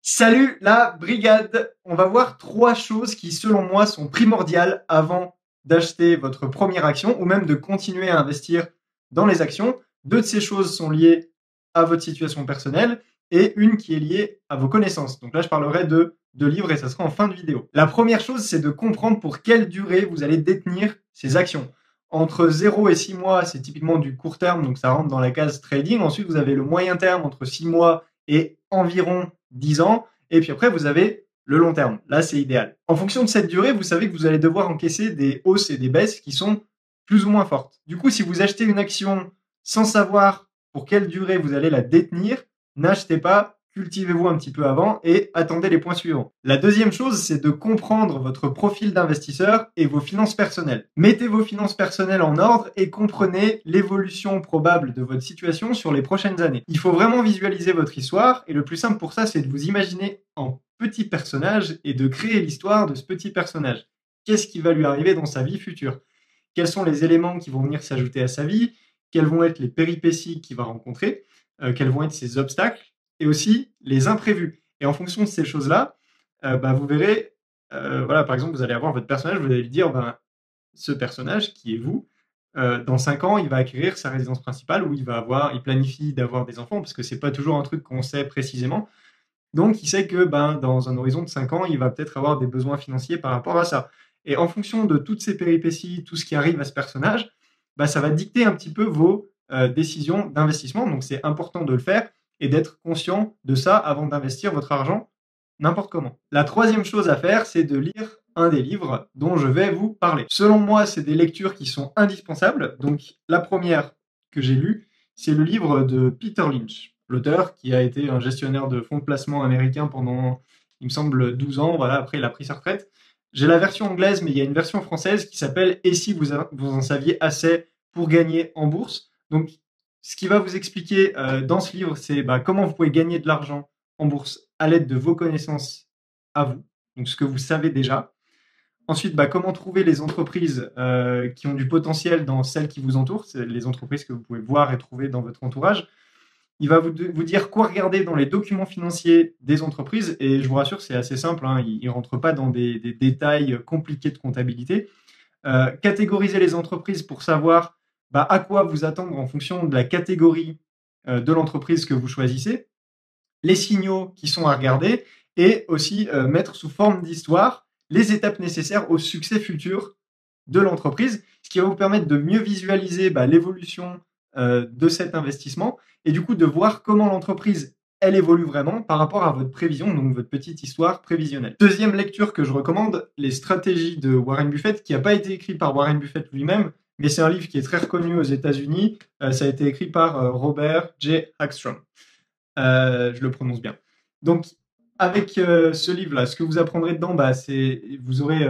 Salut la brigade! On va voir 3 choses qui, selon moi, sont primordiales avant d'acheter votre première action ou même de continuer à investir dans les actions. 2 de ces choses sont liées à votre situation personnelle et une qui est liée à vos connaissances. Donc là, je parlerai de 2 livres et ça sera en fin de vidéo. La première chose, c'est de comprendre pour quelle durée vous allez détenir ces actions. Entre 0 et 6 mois, c'est typiquement du court terme, donc ça rentre dans la case trading. Ensuite, vous avez le moyen terme entre 6 mois et environ 10 ans. Et puis après, vous avez le long terme. Là, c'est idéal. En fonction de cette durée, vous savez que vous allez devoir encaisser des hausses et des baisses qui sont plus ou moins fortes. Du coup, si vous achetez une action sans savoir pour quelle durée vous allez la détenir, n'achetez pas, cultivez-vous un petit peu avant et attendez les points suivants. La deuxième chose, c'est de comprendre votre profil d'investisseur et vos finances personnelles. Mettez vos finances personnelles en ordre et comprenez l'évolution probable de votre situation sur les prochaines années. Il faut vraiment visualiser votre histoire et le plus simple pour ça, c'est de vous imaginer en petit personnage et de créer l'histoire de ce petit personnage. Qu'est-ce qui va lui arriver dans sa vie future? Quels sont les éléments qui vont venir s'ajouter à sa vie? Quelles vont être les péripéties qu'il va rencontrer? Quels vont être ses obstacles? Et aussi les imprévus. Et en fonction de ces choses-là, vous verrez, voilà, par exemple, vous allez avoir votre personnage, vous allez lui dire, ce personnage qui est vous, dans 5 ans, il va acquérir sa résidence principale où il planifie d'avoir des enfants, parce que c'est pas toujours un truc qu'on sait précisément. Donc, il sait que dans un horizon de 5 ans, il va peut-être avoir des besoins financiers par rapport à ça. Et en fonction de toutes ces péripéties, tout ce qui arrive à ce personnage, ça va dicter un petit peu vos décisions d'investissement. Donc, c'est important de le faire et d'être conscient de ça avant d'investir votre argent n'importe comment. La troisième chose à faire, c'est de lire un des livres dont je vais vous parler. Selon moi, c'est des lectures qui sont indispensables. Donc, la première que j'ai lue, c'est le livre de Peter Lynch, l'auteur qui a été un gestionnaire de fonds de placement américain pendant, il me semble, 12 ans. Voilà, après, il a pris sa retraite. J'ai la version anglaise, mais il y a une version française qui s'appelle « Et si vous en saviez assez pour gagner en bourse ?» Donc, ce qui va vous expliquer dans ce livre, c'est comment vous pouvez gagner de l'argent en bourse à l'aide de vos connaissances à vous, donc ce que vous savez déjà. Ensuite, comment trouver les entreprises qui ont du potentiel dans celles qui vous entourent, c'est les entreprises que vous pouvez voir et trouver dans votre entourage. Il va vous dire quoi regarder dans les documents financiers des entreprises, et je vous rassure, c'est assez simple, hein, il ne rentre pas dans des détails compliqués de comptabilité. Catégoriser les entreprises pour savoir à quoi vous attendre en fonction de la catégorie de l'entreprise que vous choisissez, les signaux qui sont à regarder, et aussi mettre sous forme d'histoire les étapes nécessaires au succès futur de l'entreprise, ce qui va vous permettre de mieux visualiser l'évolution de cet investissement et du coup de voir comment l'entreprise elle évolue vraiment par rapport à votre prévision, donc votre petite histoire prévisionnelle. Deuxième lecture que je recommande, les stratégies de Warren Buffett, qui n'a pas été écrit par Warren Buffett lui-même, mais c'est un livre qui est très reconnu aux États-Unis. Ça a été écrit par Robert J. Hagstrom. Je le prononce bien. Donc, avec ce livre-là, ce que vous apprendrez dedans, vous aurez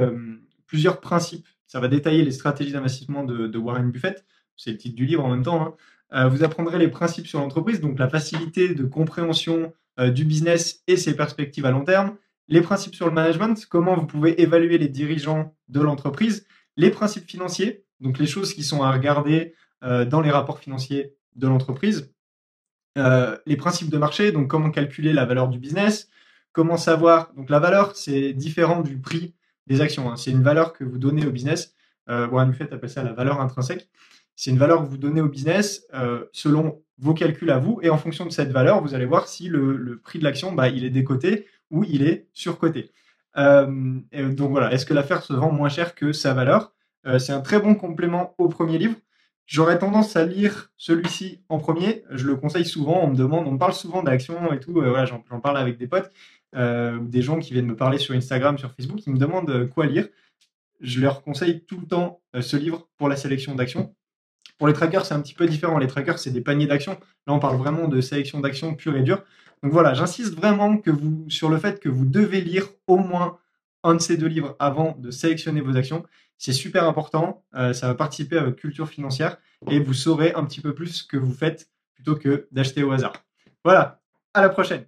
plusieurs principes. Ça va détailler les stratégies d'investissement de Warren Buffett. C'est le titre du livre en même temps. Vous apprendrez les principes sur l'entreprise, donc la facilité de compréhension du business et ses perspectives à long terme. Les principes sur le management, comment vous pouvez évaluer les dirigeants de l'entreprise. Les principes financiers, donc les choses qui sont à regarder dans les rapports financiers de l'entreprise. Les principes de marché, donc comment calculer la valeur du business, comment savoir, donc la valeur c'est différent du prix des actions, hein. C'est une valeur que vous donnez au business, Warren Buffett appelle ça la valeur intrinsèque, c'est une valeur que vous donnez au business selon vos calculs à vous, et en fonction de cette valeur, vous allez voir si le prix de l'action, il est décoté ou il est surcoté. Donc voilà, est-ce que l'affaire se vend moins cher que sa valeur? C'est un très bon complément au premier livre. J'aurais tendance à lire celui-ci en premier. Je le conseille souvent. On me parle souvent d'actions et tout. Voilà, j'en parle avec des potes, des gens qui viennent me parler sur Instagram, sur Facebook, qui me demandent quoi lire. Je leur conseille tout le temps ce livre pour la sélection d'actions. Pour les trackers, c'est un petit peu différent. Les trackers, c'est des paniers d'actions. Là, on parle vraiment de sélection d'actions pure et dure. Donc voilà, j'insiste vraiment sur le fait que vous devez lire au moins un de ces 2 livres avant de sélectionner vos actions. C'est super important. Ça va participer à votre culture financière et vous saurez un petit peu plus ce que vous faites plutôt que d'acheter au hasard. Voilà, à la prochaine.